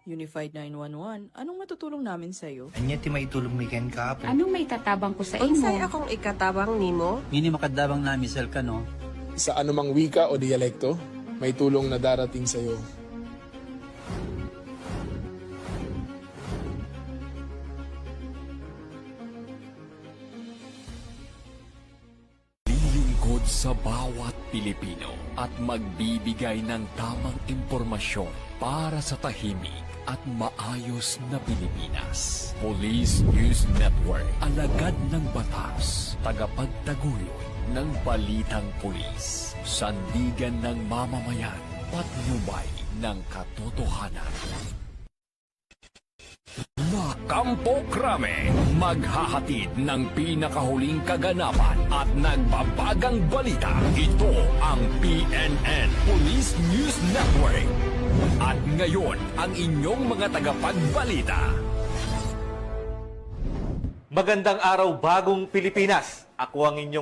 Unified 911, anong matutulong namin sa'yo? Anya ti maitulog mi ken kahapon. Anong may tatabang ko sa Unsay imo? akong ikatabang nimo? Mini makadabang na misal ka, no? Sa anumang wika o dialekto, may tulong na darating sa iyo. Lilingkod sa bawat Pilipino at magbibigay ng tamang impormasyon para sa tahimik at maayos na Pilipinas. Police News Network, alagad ng batas, tagapagtaguyod ng balitang pulis, sandigan ng mamamayan, patnubay ng katotohanan. Kampo Krame, maghahatid ng pinakahuling kaganapan at nagbabagang balita. Ito ang PNN Police News Network. At ngayon, ang inyong mga tagapagbalita. Magandang araw, bagong Pilipinas. Ako ang inyong